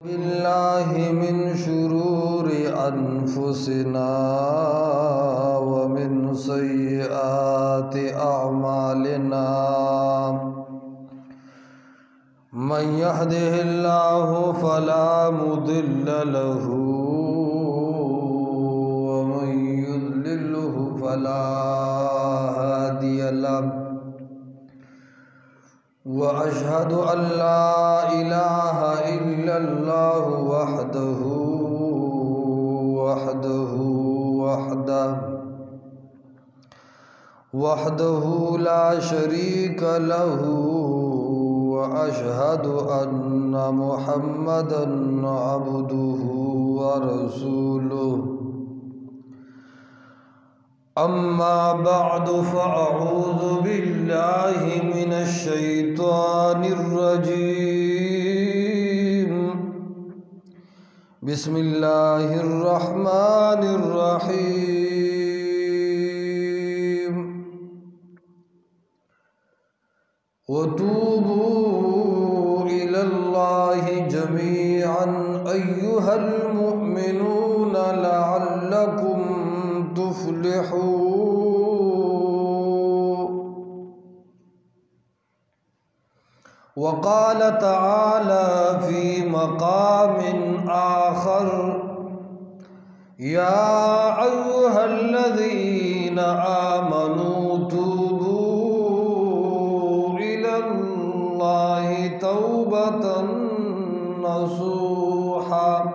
باللہ من شرور انفسنا ومن سیئات اعمالنا من يهده الله فلا مضل له ومن يضلله فلا هادي له وأشهد أن لا إله إلا الله وحده لا شريك له وأشهد أن محمدا عبده ورسوله أما بعد فأعوذ بالله من الشيطان الرجيم بسم الله الرحمن الرحيم وتوبوا إلى الله جميعا أيها المؤمنون لعلكم تفلحون وقال تعالى في مقام آخر يا أيها الذين آمنوا توبوا إلى الله توبة نصوحا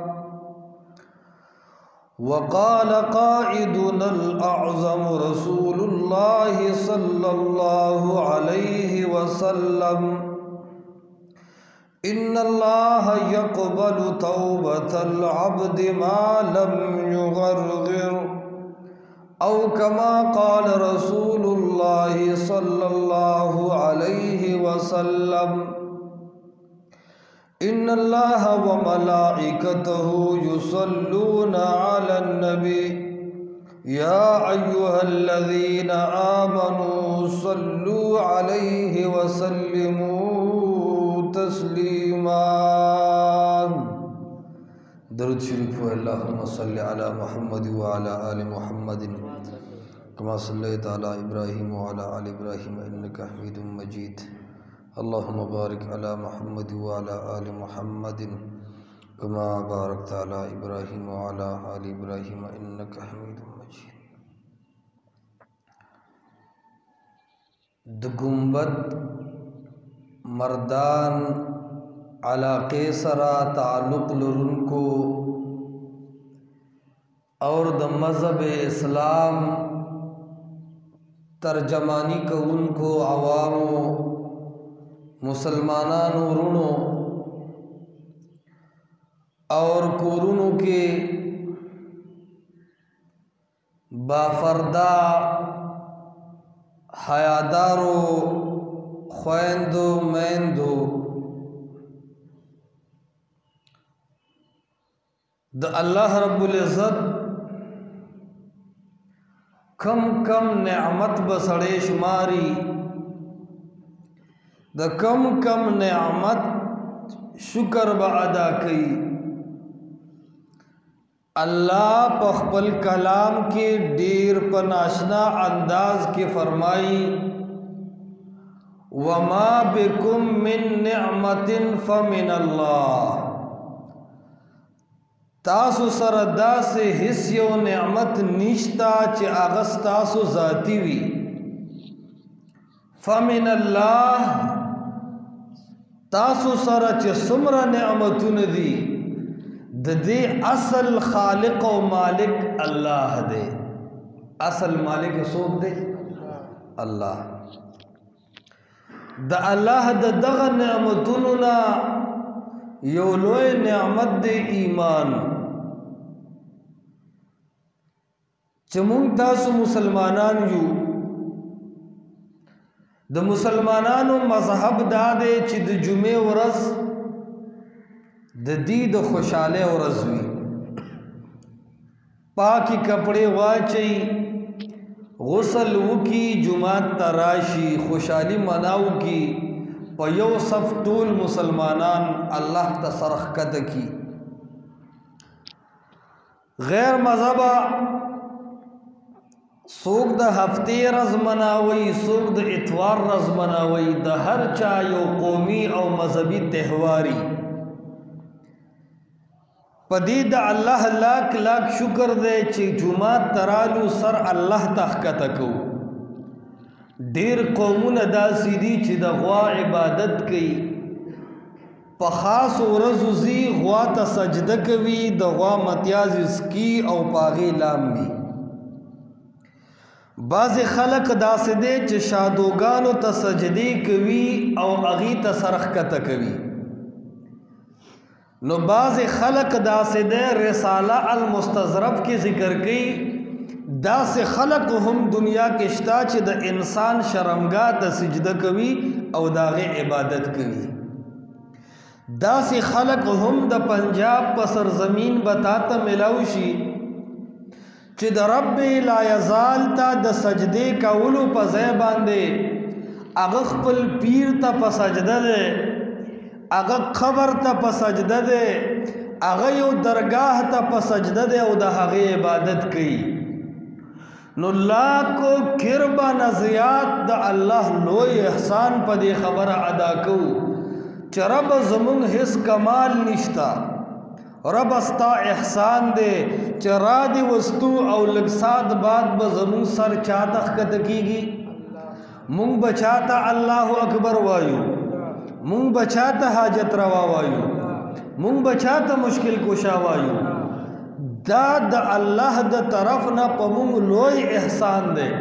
وقال قائدنا الأعظم رسول الله صلى الله عليه وسلم إن الله يقبل توبة العبد ما لم يغرغر أو كما قال رسول الله صلى الله عليه وسلم إن الله وملائكته يصلون على النبي يا أيها الذين آمنوا صلوا عليه وسلموا تسليما درود شریف اللهم صل على محمد وعلى آل محمد كما صليت على إبراهيم وعلى آل إبراهيم إنك حميد مجيد اللهم بارك على محمد وعلى آل محمد كما باركت على إبراهيم وعلى آل إبراهيم إنك حميد مجيد د گنبد مردان علاقے سرا تعلق لرنکو اور د مذہب اسلام ترجمانی کو ان کو عوامو مسلمانانو رونو اور کورونو کے بافردہ حیادارو خویندو میندو دا اللہ رب العزت کم کم نعمت بسڑے شماری دا کم کم نعمت شکر با ادا کی اللہ پخپل کلام کے دیر پناشنا انداز کے فرمائی وما بکم من نعمت فمن اللہ تاسو سردا سے حصیو نعمت نشتا چی آغس تاسو ذاتی وی فمن اللہ تاسو سره چې څومره نعمتونه دي د دې اصل خالق او مالک الله دی اصل مالک څوک دی الله د الله د دغه نعمتونو نه یو لوی نعمت دی ایمان چې موږ تاسو مسلمانان یو د مسلمانانو مذهب دا دی چې د جمعې ورځ د دې د خوشاله ورځ وي پاکی کپڑے واچي غسل وکي جمعات تراشی خوشحالی مناو کی په یو صف ټول مسلمانان الله ته سرخ کده کی غیر مذہبہ سوک دا ہفتے رز مناوی سوک دا اتوار رز مناوی دا ہر چایو قومی او مذہبی تہواری پدی دا اللہ لاکھ لاکھ شکر دے چی جمعات ترالو سر اللہ تخکتکو دیر قومون دا سیدی چی دا غوا عبادت کی پخاص و رزوزی غوا تا سجدہ کوی دا غوا متیاز اسکی او پاغی لام بی بعض خلق دا سیدے چی شادوگانو تا سجدی کوی او اغی تا سرخکتا کوی نو بعض خلق دا سیدے رسالہ المستظرف کی ذکر کی دا سے خلق ہم دنیا کے شتا چی دا انسان شرمگاہ تا سجدہ کوی او داغی عبادت کوی دا سے خلق ہم دا پنجاب پسر زمین بتاتا ملاوشی چی دا رب لا یزال تا دا سجدے کولو پا زیباندے اغا خپل پیر تا پا سجدہ دے اغا قبر تا پا سجدہ دے اغا یو درگاہ تا پا سجدہ دے او دا حقی عبادت کی نو لاکو کربا نزیات دا اللہ لوی احسان پا دی خبر ادا کو چا رب زمون حس کمال نشتا رب استا احسان دے چا را دی وستو او لگساد بعد با زمون سر چاہتا خکتا کی مونگ بچاتا اللہ اکبر وایو مونگ بچاتا حاجت روا وایو مونگ بچاتا مشکل کشا وایو دا اللہ دا طرف نا پا مونگ لوی احسان دے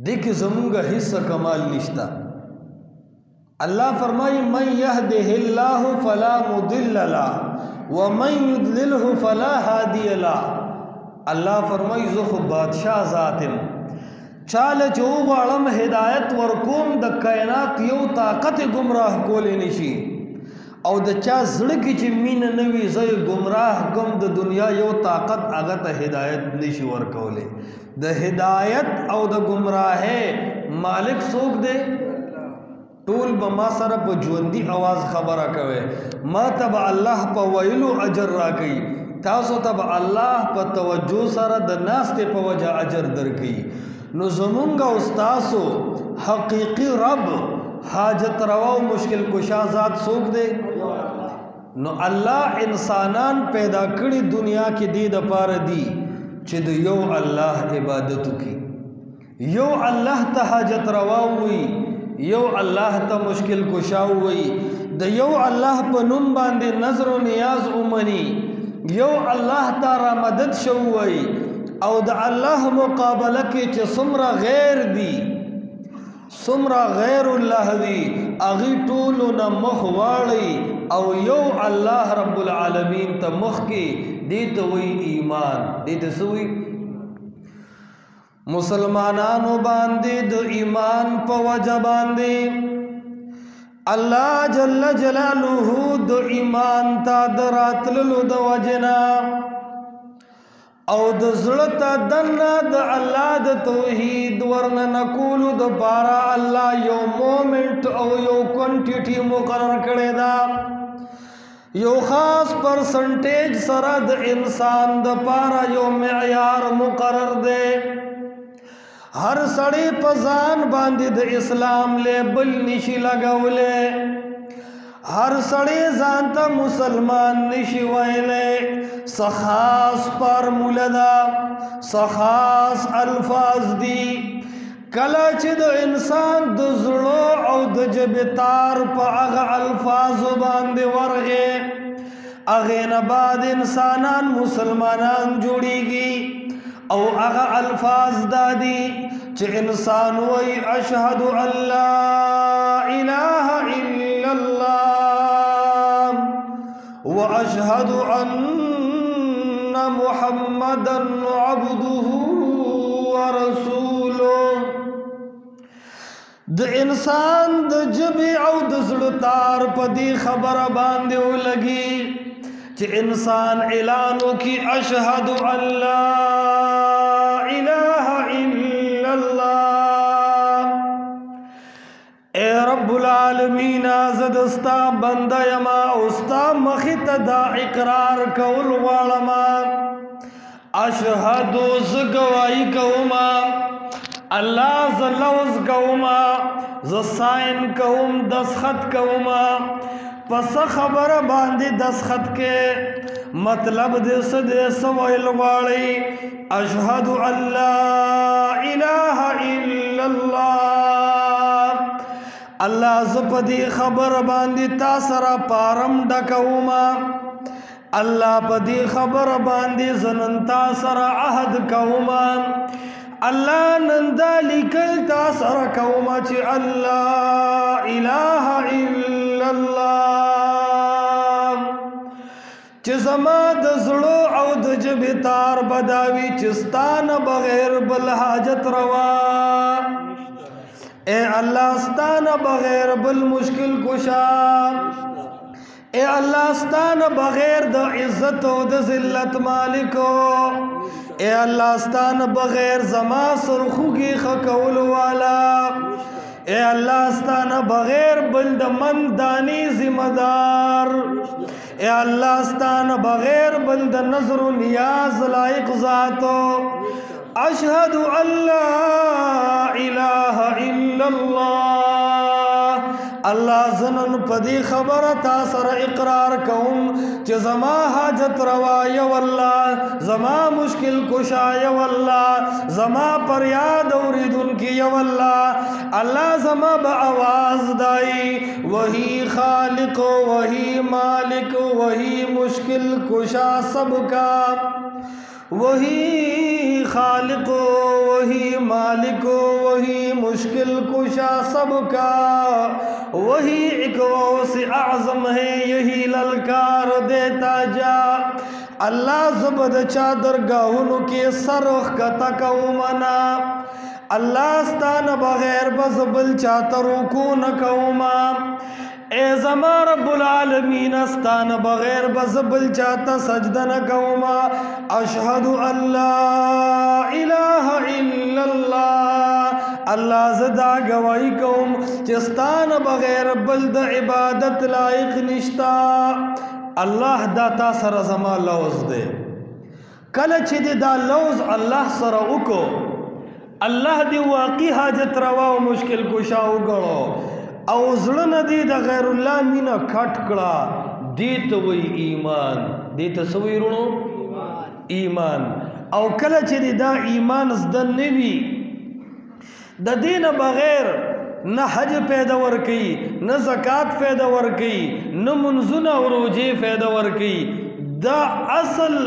دیکھ زمونگا حصہ کمال نشتا اللہ فرمائی من یہدہ اللہ فلا مضل لہ ومن یضللہ فلا ہادی لہ اللہ فرمائی زخ بادشاہ ذاتم چال جو غالم ہدایت ورکوم دا کائنات یو طاقت گمراہ کولے نشی او دا چا زڑکی چی مین نوی زی گمراہ گم دا دنیا یو طاقت آگتا ہدایت نشی ورکولے دا ہدایت او دا گمراہ مالک سوک دے طول بما سر پا جوندی آواز خبرہ کوئے ما تب اللہ پا ویلو اجر را کئی تاسو تب اللہ پا توجہ سر دا ناستے پا وجہ اجر در کئی نو زمونگا استاسو حقیقی رب حاجت رواو مشکل کشا ذات سوک دے نو اللہ انسانان پیدا کری دنیا کی دید پار دی چید یو اللہ عبادتو کی یو اللہ تا حاجت رواو ہوئی یو اللہ تا مشکل کشاو ہوئی دا یو اللہ پا نم باندے نظر و نیاز امنی یو اللہ تا را مدد شو ہوئی او دا اللہ مقابلہ کے چھ سمرا غیر دی سمرا غیر اللہ دی اغی طولو نا مخواڑی او یو اللہ رب العالمین تا مخ کی دیتا ہوئی ایمان دیتا سوئی مسلمانانو باندے دو ایمان پا وجہ باندے اللہ جل جلالہ دو ایمان تا دراتللو دو وجنا او د زړه دنه د الله د توحید ورنه نقولو د بارا الله یو مومنٹ او یو کوانټیټي مقرر کړی دا یو خاص پرسنټیج سره د انسان د پارا یو معیار مقرر دی ہر سڑے پزان باندې د اسلام لیبل نشی لگولے ہر سڑے زانتا مسلمان نشی ویلے سخاص فارمولا دا سخاص الفاظ دی کلا چی د انسان د زړه او د جبتار پا اغا الفاظ باندې ورغے اغین بعد انسانان مسلمانان جوڑی گی او اغا الفاظ دادی چی انسان وی اشہد ان لا الہ الا اللہ و اشہد ان محمدا عبدہ و رسولہ د انسان د جبی او د زړتار پا دی خبر باندے ہو لگی چی انسان اعلانو کی اشہد ان لا الہ الا اللہ اے رب العالمین العالمین زدستا بندہ یما استا مخت دا اقرار کول غالما اشہدو زگوائی کوما اللہ زلوز کوما زسائن کوم دسخط کوما پس خبر باندی دسخط کے مطلب دس سوائل والی اشہد ان لا الہ الا اللہ اللہ زپدی خبر باندی تاثر پارم ڈکوما اللہ پدی خبر باندی زنن تاثر عہد کوما اللہ نندا لکل تاثر کوما چی اللہ الہ الا اللہ چی زما دزلو او دجب تار بداوی چستان بغیر بل حاجت روا اے اللہ ستان بغیر بل مشکل کشا اے اللہ ستان بغیر دا عزت و دا ذلت مالکو اے اللہ ستان بغیر زما سرخو کی خکول والا اے اللہ ستان بغیر بلد من دانی ذمہ دار اے اللہ ستان بغیر بلد نظر و نیاز لائق ذاتو اشہد ان لا الہ الا اللہ اللہ زنن پدی خبر تاثر اقرار کون چی زما حاجت روا یو اللہ زما مشکل کشا یو اللہ زما پریاد اوریدن کی یو اللہ اللہ زما با آواز دائی وہی خالق وہی مالک وہی مشکل کشا سب کا وہی خالق وہی مالک وہی مشکل کشا سب کا وہی ایک غوث اعظم ہے یہی للکار دیتا جا اللہ زبد چادر گاہنو کے سرخ کا تکومنا اللہ ستان بغیر بزبل چاترو کو نکوما اے زما رب العالمین استان بغیر بزبل چاہتا سجدہ نکوما اشہد ان لا الہ الا اللہ اللہ زدہ گواہی کوم چستان بغیر بلد عبادت لائق نشتا اللہ داتا سر زما لوز دے کلچ دی دا لوز اللہ سر اکو اللہ دی واقعی حاجت روا و مشکل کشاو گڑو او زړه دی د غیر الله مینا کټ کړه دیت وی ایمان دیت سوی رونو ایمان او کله چې دا ایمان زدن نوی د دین بغیر نه حج پیدا ورکی نه زکات پیدا ورکی نه منځونه او روزه پیدا ورکی دا اصل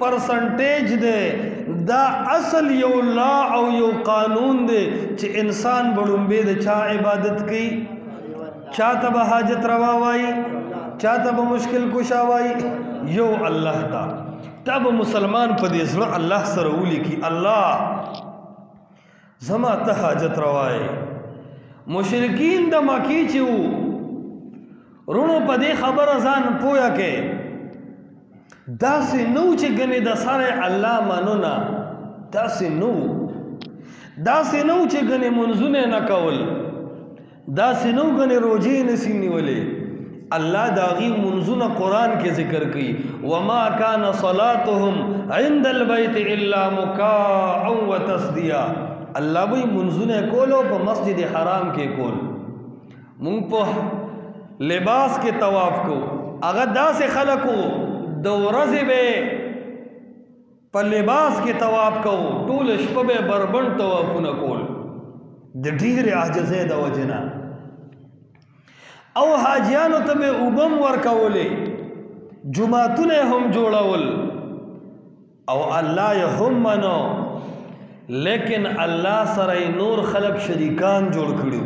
پرسنټیج دی دا اصل یو لا او یو قانون دی چې انسان بڑنبے د چا عبادت کی چاہتا با حاجت روا وائی چاہتا با مشکل کشا وائی یو اللہ تا تب مسلمان پا دیسلو اللہ سرولی کی اللہ زما تا حاجت روائی مشرکین دا مکی چیو رونو پا دی خبر ازان پویا کے دا سی نو چی گنی دا سارے اللہ مانونا دا سی نو چی گنی منزونے نکول دا سنو گنے روجے نسینی والے اللہ داغی منزون قرآن کے ذکر کی وما کان صلاتهم عند البیت الا مکاء و تصدیہ اللہ بھی منزون کولو پا مسجد حرام کے کول منگ پا لباس کے طواف کو اگر دا سے خلقو دو رضی بے پا لباس کے طواف کو طول شپب بربن طوافو نکول دیر عجزے دا وجنا او حاجیانو تب اوبم ورکولے جماعتون ہم جوڑاول او اللہ ہم منو لیکن اللہ سرائی نور خلق شریکان جوڑ کڑو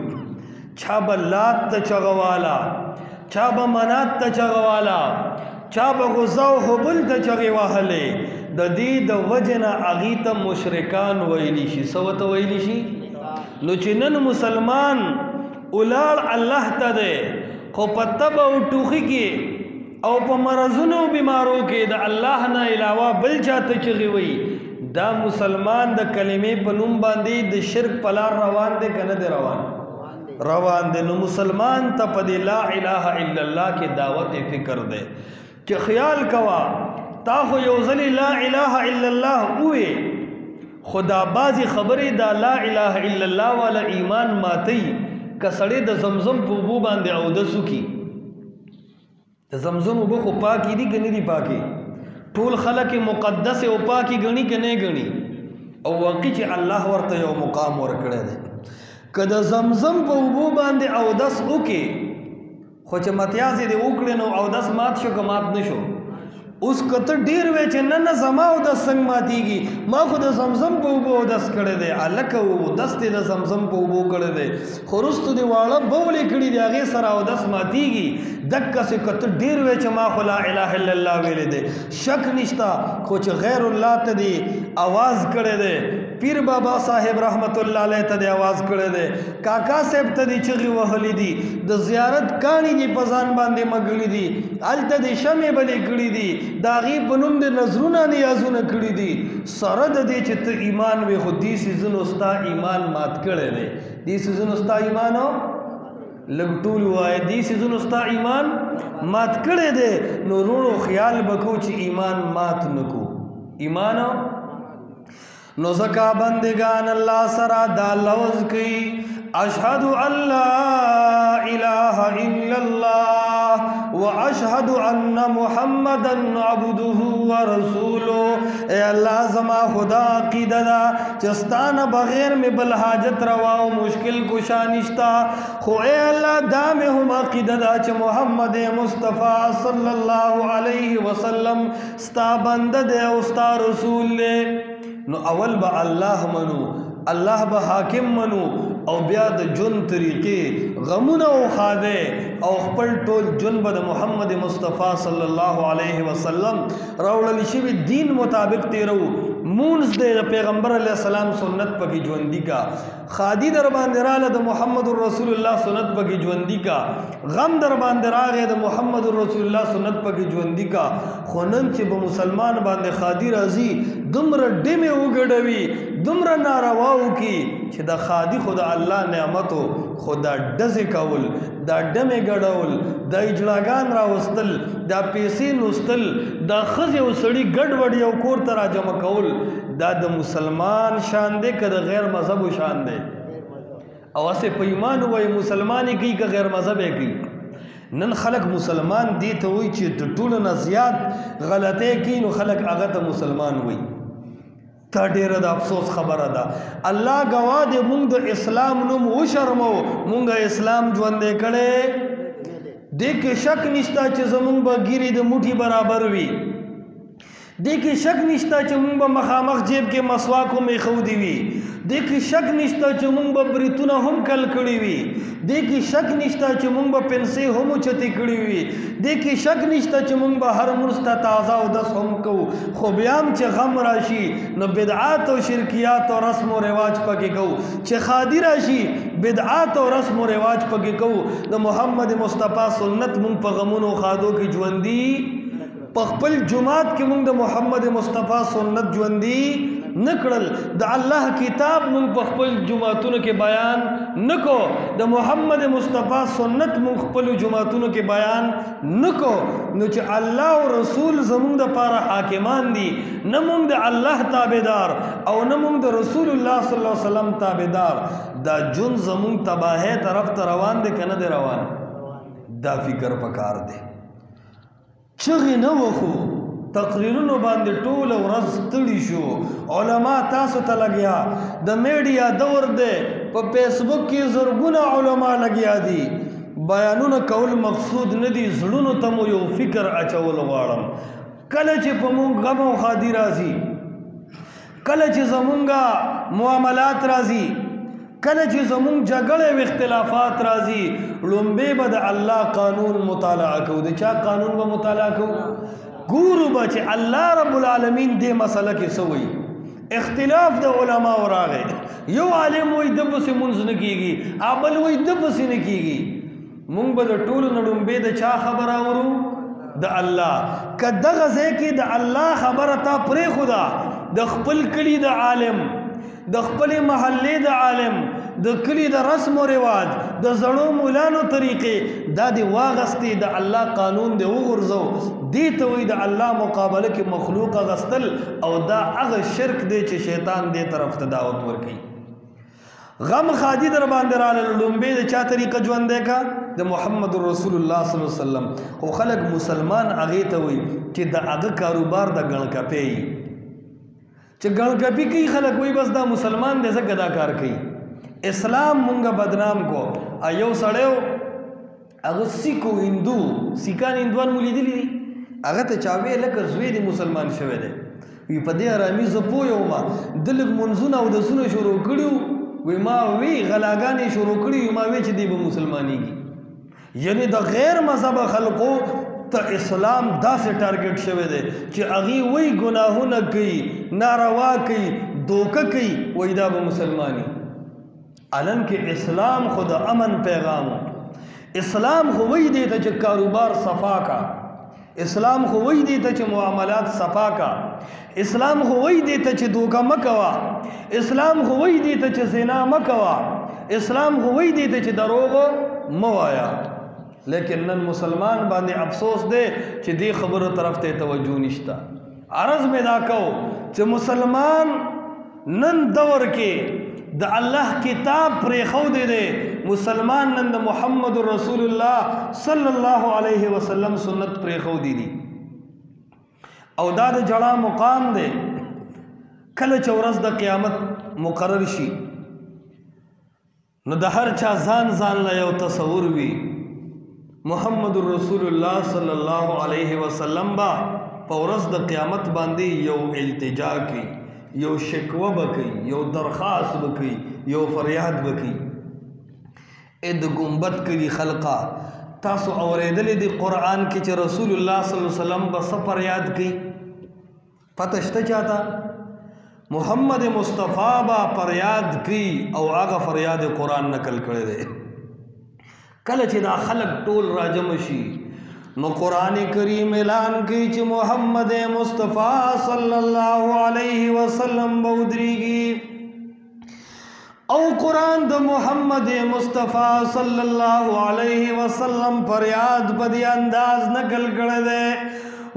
چھاب لات تا چغوالا چھاب منات تا چغوالا چھاب غزاو حبل تا چغواہلے دا دی دا وجنا اغیتا مشرکان ویلی شی سوتا ویلی شی نو چنن مسلمان اولار اللہ تا دے خو پتب او ٹوخی کی او پا مرضونو بیمارو کے دا اللہ نا علاوہ بل چاہتا چغی وی دا مسلمان دا کلمے پا نم باندی دا شرک پلار روان دے کنا دے روان روان دے. نو مسلمان تا پا دی لا الہ الا اللہ کے دعوت فکر دے کہ خیال کوا تا خو یوزلی لا الہ الا اللہ ہوئے خدا بازی خبری دا لا الہ الا اللہ والا ایمان ماتی کسڑے دا زمزم پو بو باندے او دسو کی. دا زمزم بو خو پاکی دی کنی دی پاکی طول خلق مقدس او پاکی گنی کنے گنی او واقعی چی اللہ ورطا یو مقام ورکڑے دے کہ دا زمزم پو بو باندے او دس اوکی خوچ متیازی دے اوکڑے نو او دس مات شو که مات نشو اس کتر دیر ویچے نن زما او دس سنگ ماتی گی ما خود زمزم پو بو او دس کڑے دے علکہ او دس دے دا زمزم پو بو کڑے دے خورستو دے والا بولے کڑی دے آگے سر او دس ماتی گی دکا سے کتر دیر ویچے ما خو لا الہ الا اللہ ویلے دے شک نشتا خوچ غیر اللہ تا دے آواز کڑے دے پیر بابا صاحب رحمت اللہ علیہ تا دے آواز کڑے دے کاکا صاحب تا دے چغی وحلی دی دا زیارت کانی دی پزان باندے مگلی دی آل تا دے شمی بلے کڑی دی داغی پنم دے نظرونا نیازونا کڑی دی سرد دے چھتا ایمان وے خود دی سیزن استا ایمان مات کڑے دے دی سیزن استا ایمانو لگ طول ہوئے دی سیزن استا ایمان مات کڑے دے نو رونو خیال بکو چی ایمان مات نکو ایمانو نو زکا بندگان اللہ سرا دا لوز کی اشہد ان لا الہ الا اللہ و اشہد ان محمدا عبدہ و رسولو. اے اللہ زما خدا عقیدہ دا چستانا بغیر میں بالحاجت رواو مشکل کشانشتا خو اے اللہ دا میں ہم عقیدہ دا چ محمد مصطفیٰ صلی اللہ علیہ وسلم ستا بند دے استا رسول لے. نو اول با اللہ منو اللہ با حاکم منو او بیاد جن طریقے غمون او خادے او خپل ٹول جن با محمد مصطفیٰ صلی اللہ علیہ وسلم روڑلی شوی دین مطابق تیرو مونز دے پیغمبر علیہ السلام سنت پکی جوندی کا خادی در باندرال دا محمد الرسول اللہ سنت پکی جوندی کا غم در باندراغ دا محمد الرسول اللہ سنت پکی جوندی کا خونن چی با مسلمان باندے خادی رازی دمر ڈیم اگڑوی دمر نارواو کی چی دا خادی خدا اللہ نعمتو خدا ڈز کول دا ڈم گڑول دا اجلاگان راوستل دا پیسین وستل دا خز و سڑی گڑ وڑی او کور ترا جمع کول دا دا مسلمان شان دے کہ دا غیر مذہب شان دے او اسے پیمان ہوئی مسلمانی کی کہ غیر مذہب ہے کی. نن خلق مسلمان دیتا ہوئی چی طولنا زیاد غلطے کی نو خلق آغا مسلمان ہوئی تا دیر دا افسوس خبر دا اللہ گواہ دے مونگ دا اسلام نم او شرمو مونگا اسلام جوندے کڑے دیکھ شک نشتا چی زمونگ با گیری دا موٹی برابر وی دیکھ شک نشتا چی مونگ با مخامخ جیب کے مسواکو میں خودی وی دیکھ شک نشتا چی مونگ با بریتونا ہم کل کڑی وی دیکھ شک نشتا چی مونگ با پنسے ہم چتی کڑی وی دیکھ شک نشتا چی مونگ با ہر مرستا تازہ و دس ہم کو خوبیام چی غم راشی نو بدعات و شرکیات و رسم و رواج پاکی کو چی خادی راشی بدعات و رسم و رواج پاکی کو نو محمد مصطفیٰ سنت مونگ پا غمون و خادو کی جوندی پخپل جماعت کی مونگ دا محمد مصطفیٰ سنت جوندی نکڑل دا اللہ کتاب مونگ پخپل جماعتون کے بیان نکو دا محمد مصطفیٰ سنت مونگ پخپل جماعتون کے بیان نکو نو چا اللہ و رسول زمونگ دا پارا حاکمان دی نمونگ دا اللہ تابدار او نمونگ دا رسول اللہ صلی اللہ علیہ وسلم تابدار دا جن زمونگ تباہے طرف تروان دے کنا دے روان دا فکر پکار دے چغی نوخو تقریرونو باندې ټول ورځ ستړي شو علما تاسو ته لګیا د میډیا دور دی په فیسبوک کې زرګونه علما لګیا دي بیانونه کول مقصود نه دي زړونو ته مو یو فکر اچول غواړم کله چې په مونږ غم او خادي راځي کله چې زمونږ معاملات راځي کله چې زمونږ جګړې او اختلافات راځي لومبه به د الله قانون مطالعه کوو د چا قانون به مطالعه کوو گورو بچے اللہ رب العالمین دے مسئلہ کے سوئی اختلاف دا علماء اور آگئے یو عالم وی دب سے منز نکی گی آبل وی دب سے نکی گی مونگ با دا طول نڈم بے دا چا خبر آورو دا اللہ کہ دا غزے کی دا اللہ خبرتا پرے خدا دا خپل کلی دا عالم دا خپل محلے دا عالم د کلی د رسم و رواج د زړو مولانو طریقې دا دی واغستې د الله قانون دی وغورځو دې ته وایي د الله مقابله کې مخلوق اغستل او دا هغه شرک دی چې شیطان دې طرف ته دعوت ورکوي غم خادي در باندې راغله لومبې د چا طریقه ژوندی کا د محمد رسول الله صلی الله علیه وسلم خو خلک مسلمان هغې ته وایي چې د هغه کاروبار د ګڼکپۍ چې ګڼکپي کوي خلک وایي بس دا مسلمان دی ځکه دا کار کوي اسلام مونږه بدنام کو یو سړی هغه سیکو هندو سیکان هندوان مو لیدلي دي هغه ته چا ویې لکه زوی دی مسلمان شوی دی وی په دې ارامي زه پوه یم ده لږ منځونه اودسونه شروع کړي وی ما وی غلاګانې شروع کړي ما وی چې دی به مسلمانېږي یعنی د غیر مذهب خلقو ته اسلام داسې ټارګټ شوی دی چې هغې وی ګناهونه کوي ناروا کوي دوکه کوي وی دا به مسلماني علن کې اسلام خو د امن پیغام اسلام خو وی دی ته چې کاروبار صفا کا اسلام خو وی دی ته چې معاملات صفا کا اسلام خو وی دی ته چې دوکه مکوا اسلام خو وی دی ته چې زنا مکوا اسلام خو وی دی ته چې دروغ موایا لیکن نن مسلمان باندې افسوس دی چې دې خبرو طرف ته توجه نشته عرض مې دا کو چې مسلمان نن دور کې د الله کتاب پرېښودی دی مسلمان نن د محمد رسول الله صلی الله علیه وسلم سنت پرېښودی دي او دا د جړا مقام دی کله چې ورځ د قیامت مقرر شي نو د هر چا ځان ځان له یو تصور وي محمد رسول الله صلی الله علیه وسلم با په ورځ د قیامت باندې یو التجا کوي یو شکوه بکی یو درخواست بکی یو فریاد بکی د گنبد کلی خلقا تاسو اوریدلی دی قرآن کی چې رسول الله صلی اللہ علیہ وسلم بس فریاد کی پتہ شته چاہتا محمد مصطفیٰ با فریاد کی او آغا فریاد قرآن نقل کرے دے کله چې دا خلق ټول راجم شي نو قرآن کریم اعلان کی چې محمد مصطفیٰ صلی اللہ علیہ وسلم بودریگی او قرآن دا محمد مصطفیٰ صلی اللہ علیہ وسلم فریاد بدی انداز نقل کردے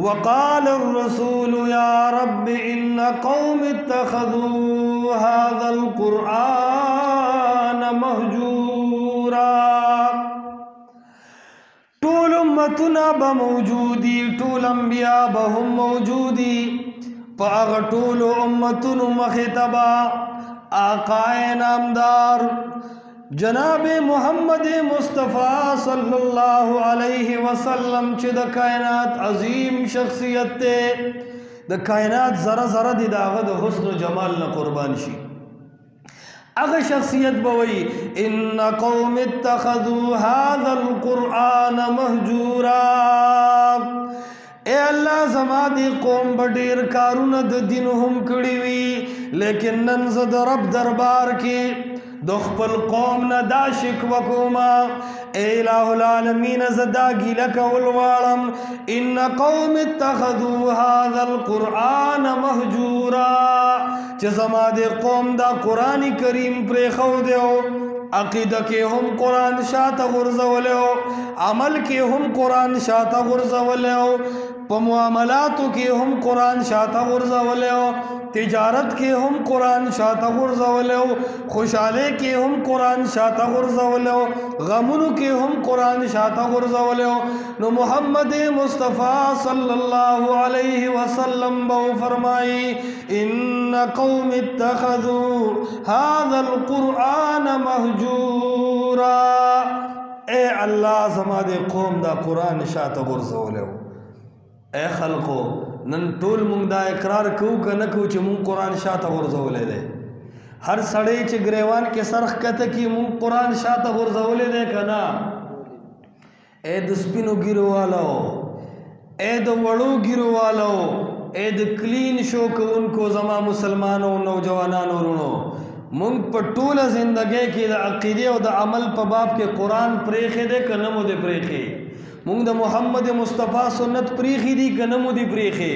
وقال الرسول یا رب ان قوم اتخذوا هذا القرآن مهجورا طول امتنا بموجودی طول انبیاء بهم موجودی پاغ طول امتنا مخطبا آقائے نامدار جناب محمد مصطفیٰ صلی اللہ علیہ وسلم چھ دا کائنات عظیم شخصیت تے دا کائنات ذرہ ذرہ دی داغد حسن و جمال نا قربان شی اگر شخصیت بوئی ان قوم اتخذوا هذا القرآن مهجورا اے اللہ زما دی قوم بڑیر کارون د دین هم کڑی وی لیکن ننزد رب دربار کی دخپل قوم ندا شکوہ کوما اے الہ العالمین زدا گیلک والوارم ان قوم اتخذوا هذا القرآن مهجورا چه زما دی قوم دا قرآن کریم پر خود دیو عقیدہ کے ہم قرآن شاعت غرزولے ہو عمل کے ہم قرآن شاعت غرزولے ہو پا معاملاتو کے ہم قرآن شاعت غرزولے ہو تجارت کے ہم قرآن شاعت غرزولے ہو خوشحالے کے ہم قرآن شاعت غرزولے ہو غمونو کے ہم قرآن شاعت غرزولے ہو نو محمد مصطفیٰ صلی اللہ علیہ وسلم بو فرمائی ان قوم اتخذوا هذا القرآن مهجورا اے اللہ زما دے قوم دا قرآن شاعت غرزولے ہو اے خلقو نن ټول مونږ دا اقرار کوو که نه کوو چې مونږ قرآن شاته غورځولی دی هر سړی چې ګریوان کې سر ښکته کړي مونږ قرآن شاته غورځولی دی که نه اے د سپینو ګیرو والو اے د وړو ګیرو والو اے د کلین شو کوونکو زما مسلمانو نوجوانانو ورونو مونږ په ټوله زندګۍ کې د عقیدې او د عمل په باب کې قرآن پرېښی دی که نه مو دی پرېښی مونږ د محمد مصطفیٰ سنت پریخی دی که نه مو دی پریخی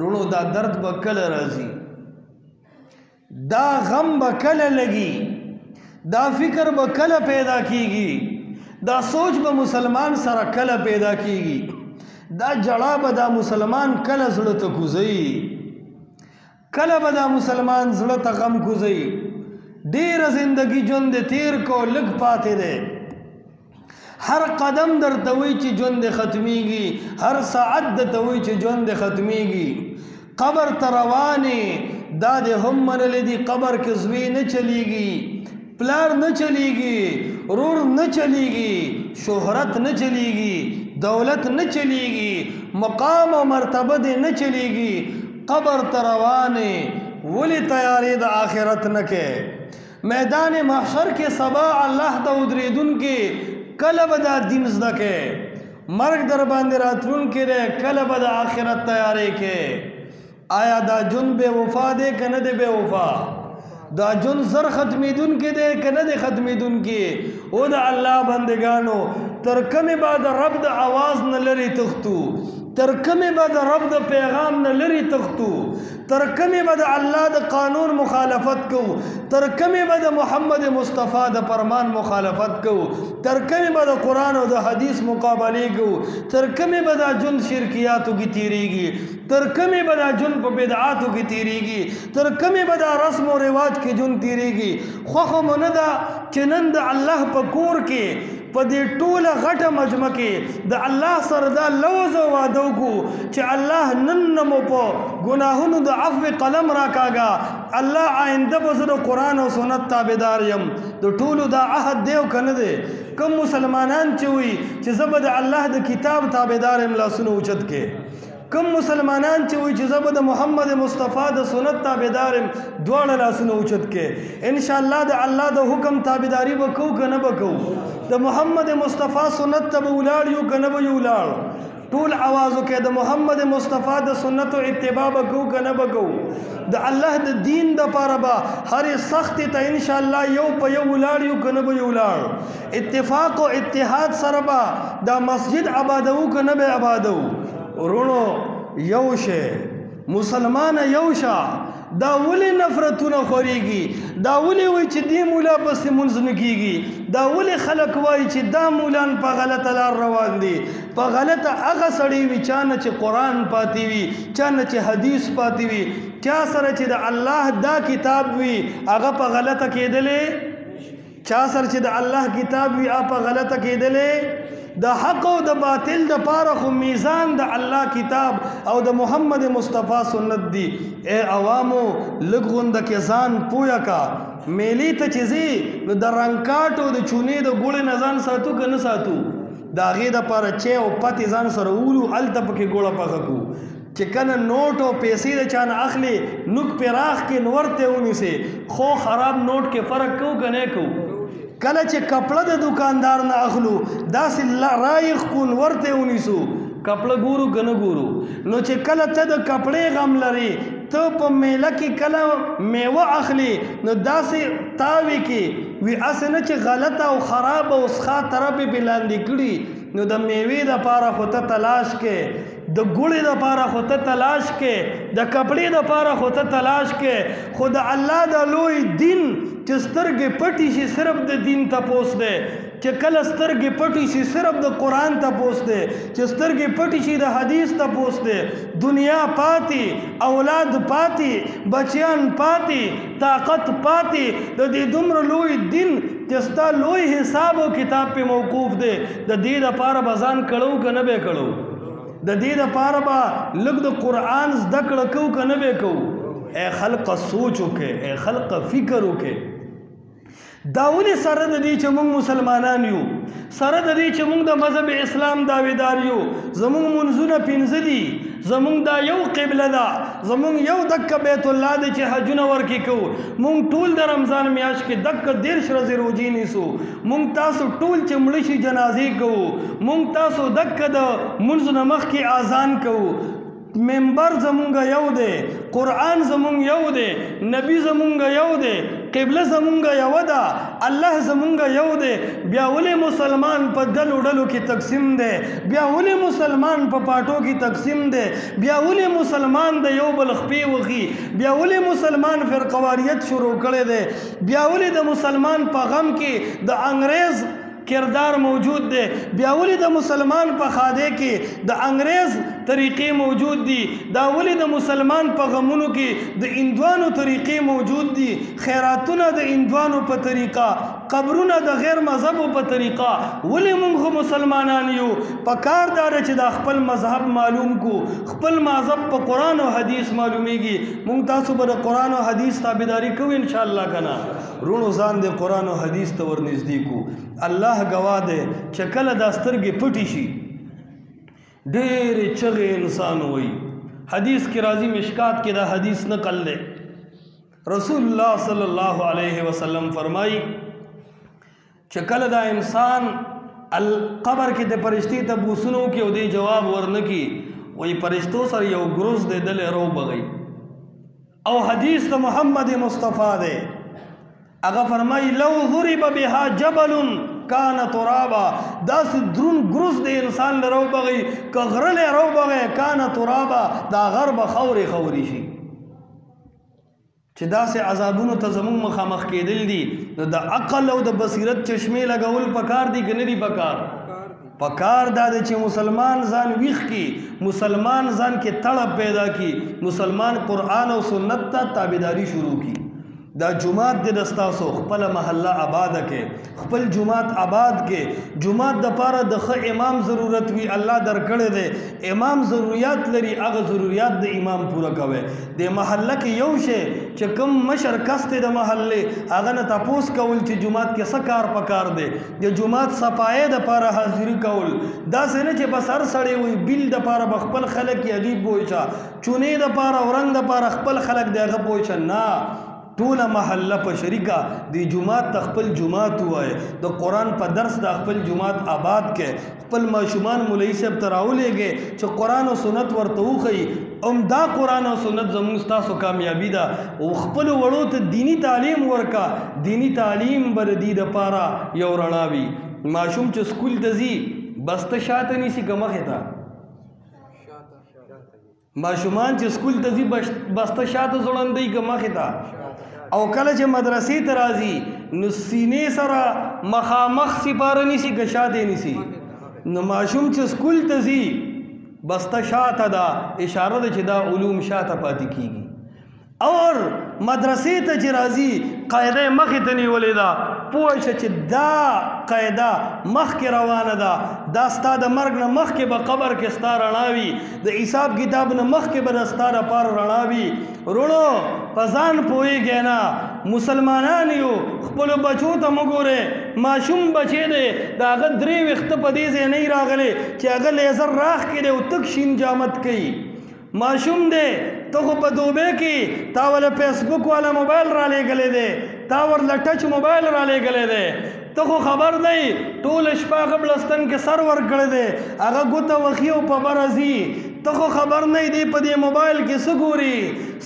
رونو دا درد به کله راځي دا غم به کله لګي دا فکر با کل پیدا کیگی، دا سوچ با مسلمان سر کل پیدا کیگی، دا جڑا با دا مسلمان کل زڑت کوزئی، کل با دا مسلمان زڑت غم کوزئی. دیر زندگی جند تیر کو لگ پاتے دے، ہر قدم در توی چی جند ختمی گی، ہر ساعت در توی چی جند ختمی گی. قبر تروانی داد ہم منلی دی قبر کزوی نہ چلی گی، پلار نہ چلی گی، رور نہ چلی گی، شہرت نہ چلی گی، دولت نہ چلی گی، مقام و مرتبہ دے نہ چلی گی. قبر تروانی ولی تیاری دا آخرت نکے. میدان محشر کے سبا اللہ دا ادریدن کے کلب دا دین زدکے، مرگ در باندے راترون کے دے کلب دا آخرت تیارے کے. آیا دا جن بے وفا دے کہ نہ دے بے وفا، دا جن زر ختمی دن کے دے کہ نہ دے ختمی دن کے. او دا اللہ بندگانو ترکم بعد رب دا آواز نہ لری تختو، ترکم بعد رب دا پیغام نہ لری تختو، ترکم بعد اللہ دا قانون مخالفت کو، ترکم بعد محمد مصطفیٰ دا فرمان مخالفت کو، ترکم بعد قرآن و دا حدیث مقابلے کو، ترکم بعد جن شرکیاتو کی تیری گی، ترکم بعد جن پا بدعاتو کی تیری گی، ترکم بعد رسم و رواج کی جن تیری گی. خوخ مندا چنند اللہ پا کور کے پا دے طول غٹ مجمع کے دا اللہ سردا لوز و وعدو کو چھ اللہ ننمو پا گناہن دا عفو قلم راکا گا. اللہ آئندہ بزر قرآن و سنت تابداریم دا طول دا عہد دیو کندے. کم مسلمانان چوئی چھ زبد اللہ دا کتاب تابداریم لا سنو اچت کے، کم مسلمانان چوئی چھ زبد محمد مصطفیٰ دا سنت تابداریم دوار لا سنو اچت کے. انشاءاللہ دا اللہ دا حکم تابداری بکو کہ نہ بکو، دا محمد مصطفیٰ سنت تب اولاد یو کہ نہ بیولاد، طول آوازو کہ دا محمد مصطفیٰ دا سنت و اتباع بکو کہ نہ بکو. دا اللہ دا دین دا پارا با ہر سخت تا انشاءاللہ یو پا یو اولاد یو کہ نہ بیولاد. اتفاق و اتحاد سربا دا مسجد عبادو کہ نہ بے عبادو. رونو یوشے مسلمان یوشا، دا ولی نفرتون خوریگی، دا ولی وی چی دی مولا پس منزنگیگی، دا ولی خلق وی چی دا مولان پا غلط لار روان دی، پا غلط اغا سڑی وی چانا چی قرآن پاتی وی، چانا چی حدیث پاتی وی، چا سر چی دا اللہ دا کتاب وی اغا پا غلط کی دلے، چا سر چی دا اللہ کتاب وی آپا غلط کی دلے. دا حق و دا باطل دا پارخ و میزان دا اللہ کتاب او دا محمد مصطفیٰ سنت دی. اے عوامو لگون دا کزان پویا کا میلی تا چیزی دا رنکاٹو دا چونے دا گوڑے نزان ساتو کہ نساتو، دا غی دا پارا چے و پتی زان سر اولو علتا پکی گوڑا پاکو چکن نوٹ و پیسی دا چانا اخلی نک پی راخ کے نورتے ہونی سے خو خراب نوٹ کے فرق کو کنے کو. کله چې کپڑا د دکاندار نه اخلو داسې رایخ کون ورته ونیسو کپڑا ګورو که نه ګورو. نو چې کله ته د کپړې غم لري ته په میله کې کله میوه اخلي نو داسې تاوي کې وي اسې نه چې غلطه او خراب او سخا طرفې پې لاندې کړي نو د میوې دپاره خو ته تلاش کې، د ګوړې دپاره خو ته تلاش کې، د کپړې دپاره خو ته تلاش کې. خو د الله د لوی دین چې سترګې پټې شي صرف د دین تپوس دی، چې کله سترګې پټې شي صرف د قرآن تپوس دی، چې سترګې پټې شي د حدیث تپوس دی. دنیا پاتې، اولاد پاتې، بچیان پاتې، طاقت پاتې، د دې دومره لوی دین چې ستا لوی حساب و کتاب پہ موقوف دے. د دې دپاره به ځان کړو که نه به کړو، د دې دپاره به لږ د قرآن زده کړه کوو که نه به کوو. اے خلق سوچ وکې، اے خلق فکر وکې. دا ولې سره د دې چې موږ مسلمانان یو، سره د دې چې موږ د مذهب اسلام داویدار یو، زموږ منځونه پنځه دي، زموږ دا یو قبله ده، زموږ یو دکه بیت الله دی چې حجونه ورکې کوو، موږ ټول د رمضان میاشت کې دکه 13 ورځې روجې نیسو، موږ تاسو ټول چې مړه شي جنازې کوو، موږ تاسو دکه د منځ نه مخکې اذان کوو. منبر زمونږ یو دی، قرآن زمونږ یو دی، نبی زمونږ یو دی، قبله زمونږ یوه ده، الله زمونږ یو دی، بیا ولې مسلمان په ډلو ډلو کې تقسیم دی؟ بیا ولې مسلمان په پاټو کې تقسیم دی؟ بیا ولې مسلمان د یو بل خپې وخي؟ بیا ولې مسلمان فرقواریت شروع کړی دی؟ بیا ولې د مسلمان په غم کې د انګریز کردار موجود دی؟ بیا ولې د مسلمان په خاده کې د انګریز طریقې موجود دي؟ دا ولې د مسلمان په غمونو کې د اندوانو طریقې موجود دي؟ خیراتونه د اندوانو په طریقه، قبرونه د غیر مذهبو په طریقه. ولې موږ مسلمانان یو؟ پکار دا چې دا خپل مذهب معلوم کو، خپل مذهب په قرآن او حدیث معلومیږي. موږ تاسو به د قرآن او حدیث تابعداري کوو انشاءالله کنه. رونو ځان د قرآن او حدیث ته ورنږدې کو. الله گواه دی چې کله دا سترګې پټې شي ډېرې چغې انسان وایي. حدیث کې راځي، مشکات کې دا حدیث نقل دی، رسول الله صلی الله علیه وسلم فرمایي چې کله دا انسان قبر کې د فرشتي ته بوسونو کې او دې جواب ورنکي، وایي فرشتو سره یو ګروز دی دلې رو بغی. او حدیث د محمد مصطفی دی، هغه فرمایي لو ضرب بها جبل کان ترابا، داسې درون ګروز د انسان له رو بغی که غره له رو بغی کان ترابا، دا غر به خورې خورې شي. چې داسې عذابونو ته زمونږ مخامخ کېدل دي، نو د عقل او د بصیرت چشمې لګول پکار دي که نه دي پکار؟ پکار دا دی چې مسلمان ځان ویښ کړي، مسلمان ځان کې تړپ پیدا کړي، مسلمان قرآن او سنت ته تابعداري شروع کړي. دا جماعت دې دستاسو خپل محله آباد کې، خپل جماعت آباد کې. جماعت د پاره د ښه امام ضرورت وي، الله درکړی دی. امام ضرورت لري، هغه ضرورت د امام پوره کوي. د محله کې یو شی چې کوم مشر کس دی د محلې، هغه نه تپوس کول چې جماعت کې څه کار پکار دی، د جماعت صفایې د پاره حاضري کول. داسې نه چې بس هر سړی وي بیل د پاره به خپل خلک یې هغې پوه شه، چونې د پاره او رنګ د پاره خپل خلک دی هغه پوه شه. نه، ټوله محله په شریکه د جماعت ته خپل جماعت ووایي، د قرآن په درس د خپل جماعت آباد کې. خپل ماشومان مولوي صاحب ته راولېږئ چې قرآن او سنت ورته وښیي. عمده قرآن او سنت زموږ ستاسو کامیابي ده. او خپلو وړو ته دیني تعلیم ورکه، دیني تعلیم به د دې دپاره یو رڼا وي. ماشوم چې سکول ته ځي بسته شاته نیسي که مخې ته؟ ماشومان چې سکول ته ځي بسته شاته ځوړندوي که مخې ته؟ او کله چې مدرسې ته راځي نو سینې سره مخامخ سپاره نیسي که شاته نیسي؟ نو ماشوم چې سکول ته ځي بسته شاته ده، اشاره ده چې دا علوم شاته پاتې کیږي. اور مدرسې ته چې راځي قاعده یې مخې ته نیولې ده، پوه شه چې دا قاعده مخکې روانه ده، دا ستا د مرګ نه مخکې به قبر کې ستا رڼا وي، د حساب کتاب نه مخکې به د ستا دپاره رڼا وي. وروڼو په ځان پوهېږئ نه، مسلمانان یو، خپلو بچو ته مه ګورئ. ماشوم بچی دی، د هغه 3 ویښته په دې ځای نه راغلی چې هغه لیزر راخ کې دی او تک شین جامت کوي. ماشوم دی، ته خو په دوبۍ کې تا وله فیسبوک والا موبایل را لېږلی دی، تا ورله ټچ موبایل را لېږلی دی، ته خو خبر دی ټوله شپه هغه بلستن کې سر ورکړی دی، هغه ګوته وخي او په بره ځي، ته خو خبر نه دی په دې موبایل کې څه ګوري.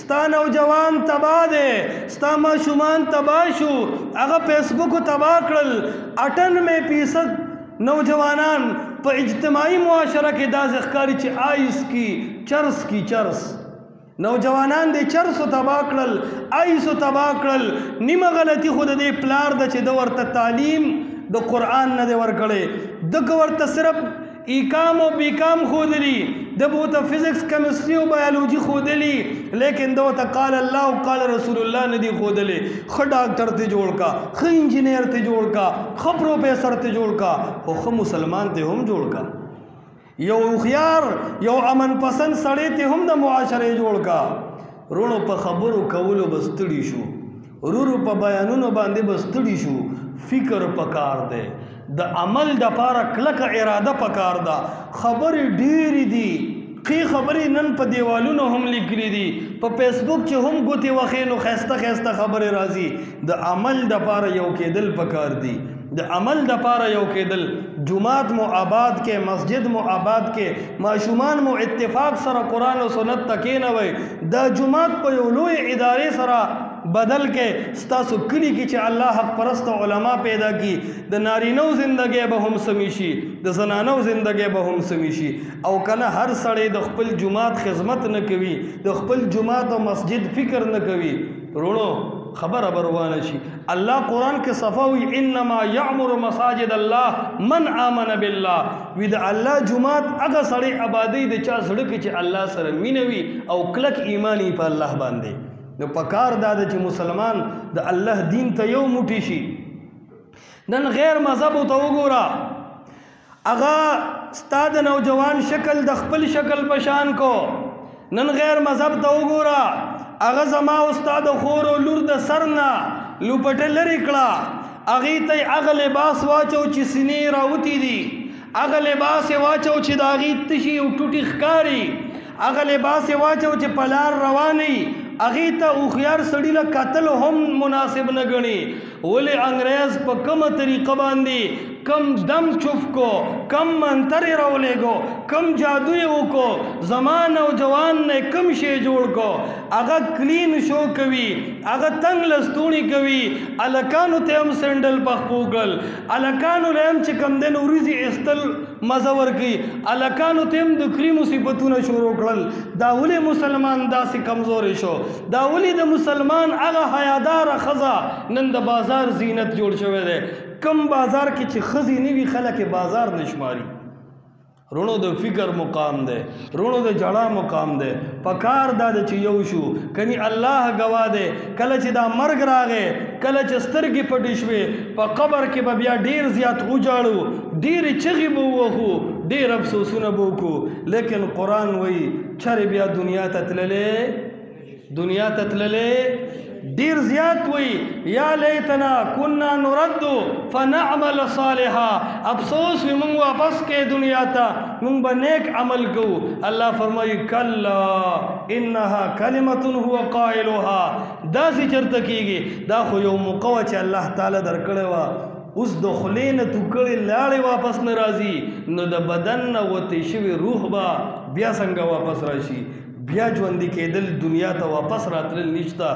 ستا نوجوان تباه دی، ستا ماشومان تباه شو، هغه فیسبوک تباه کړل. 98% نوجوانان په اجتماعي معاشره کې دا ښکاري چې آیس کی چرس کی چرس، نوجوانان د چرسو تباه کړل، آیسو تباه کړل. نیمه غلطي خو د دې پلار ده چې د ورته تعلیم د قرآن نه دی ورکړی، دغه ورته صرف ایکام او بیکام ښودلي، د به ورته فزکس کیمسټري او بایولوجي ښودلي، لیکن د ورته قال الله او قال رسول الله نه دي ښودلي. ښه ډاکټر ته جوړ کا، ښه انجینیر ته جوړ کا، ښه پروفیسر ته جوړ کا، خو ښه مسلمان ته هم جوړ کا. یو هوښیار یو امن پسند سړی ته هم د معاشرې جوړ کا. رونو په خبرو کولو به ستړي شو، ورورو په بیانونو باندې به ستړي شو. فکر پکار دی، د عمل دپاره کلکه اراده پکار ده. خبرې ډېرې دي، ښې خبرې نن په دیوالونو هم لیکلي دي، په فیسبوک چې هم ګوتې وښې نو ښایسته ښایسته خبرې راځي. د عمل دپاره یو کېدل پکار دي، د عمل دپاره یو کېدل. جماعت مو آباد کې، مسجد مو آباد کې، ماشومان مو اتفاق سره قرآن او سنت ته کېنوئ. دا جماعت په یو لوی ادارې سره بدل کے ستاسو کلی کی چھ اللہ حق پرست علماء پیدا کی دا نارینو زندگی بہم سمیشی دا زنانو زندگی بہم سمیشی او کنا ہر سڑے دا خپل جماعت خدمت نکوی دا خپل جماعت و مسجد فکر نکوی رونو خبر ابروانه شي الله قرآن کې صفوي انما يعمر مساجد الله من آمن بالله وی د الله جماعت هغه سړی آبادی د چا سړی کې چې الله سره مینوي او کلک ایمانی په الله باندې نو پکار دا چې مسلمان د الله دین ته یو موټی شي نن غیر مذهب ته وګوره هغه استاد نوجوان شکل د خپل شکل پشان کو نن غیر مذهب ته وګوره اغه زما استاد خور او لور د سرنا لوپټه لری کړه اغه ته اغه لباس واچو چې سینې راوتی دي اغه لباس واچو چې داغي تشي او ټوټي ښکاری اغه لباس واچو چې پلار رواني اغه ته او خيار سړی له قتل هم مناسب نه غني ولې انګريز په کومه طریقه باندې کم دم چف کو کم منتر رولے گو کم جادوی کو زمان و جوان نے کم شے جوڑ کو اگا کلین شو کوي اگا تنگ لستونی کوي الکانو تیم سینڈل پخ پوگل الکانو لیم چکم دن اوریزی استل مزور کی الکانو تیم دکری مصیبتون شروع کرل داولی مسلمان دا سی کمزور شو داولی دا مسلمان اگا حیادار خزا نند بازار زینت جوڑ شوئے دے کم بازار کی چھ خزی نیوی خلق بازار نشماری رونو د فکر مقام دے رونو د جڑا مقام دے پکار دا د چھ یوشو کنی اللہ گوا دے کلچ دا مرگ راگے کلچ سترگی پٹشوے پا قبر کے بیا دیر زیاد اجاڑو دیر چغی بووخو دیر افسوسون بوکو لیکن قرآن وی چھر بیا دنیا تتللے دیر زیاد ہوئی یا لیتنا کننا نردو فنعمل صالحا افسوس بھی منگ واپس کے دنیا تا منگ با نیک عمل کو اللہ فرمائی کلا انہا کلمت ہوا قائلوها دا سی چرتا کی گی دا خو یو مقوچ اللہ تعالی در کڑوا اس دخلین تو کڑی لاڑی واپس نرازی نو دا بدن و تیشوی روح با بیا سنگا واپس راشی بیا ژوندي کېدل دنیا ته واپس راتلل نشته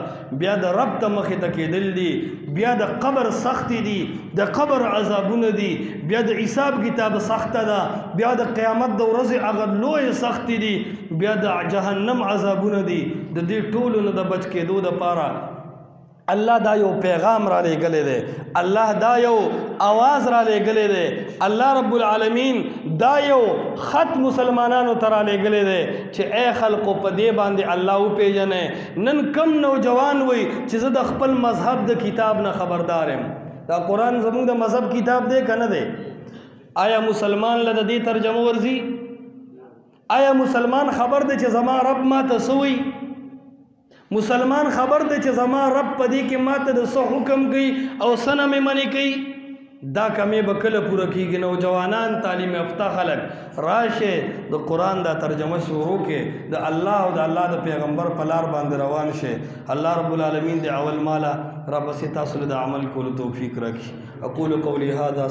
بیا د رب ته مخې ته کېدل دي بیا د قبر سختي دي د قبر عذابونه دي بیا د حساب کتاب سخته ده بیا د قیامت د ورځې هغه لوی سختي دي بیا د جهنم عذابونه دي د دې ټولو نه د بچ کېدو دپاره اللہ دا یو پیغام را لے گلے دے اللہ دا یو آواز را لے گلے دے اللہ رب العالمین دا یو خط مسلمانانو ترا لے گلے دے چھے اے خلقو پا دے باندے اللہ پہ جنے نن کم نوجوان ہوئی چھے زد اخپل مذہب دا کتاب نا خبردارم دا قرآن زمون دا مذہب کتاب دے کا نہ دے آیا مسلمان لدہ دے ترجمہ ورزی آیا مسلمان خبر دے چھے زمان رب ما تسوئی مسلمان خبر دے چھے زمان رب پدی کے ماتا دا سو حکم گئی او سنہ میں منی گئی دا کمی بکل پورا کی گی نوجوانان تعلیم یافتہ خلق راشے دا قرآن دا ترجمہ شروع کے دا اللہ و دا اللہ دا پیغمبر پلار باند روان شے اللہ رب العالمین دے اول مالا رب سی تاصل دا عمل کو توفیق رکھی اقول قولی هذا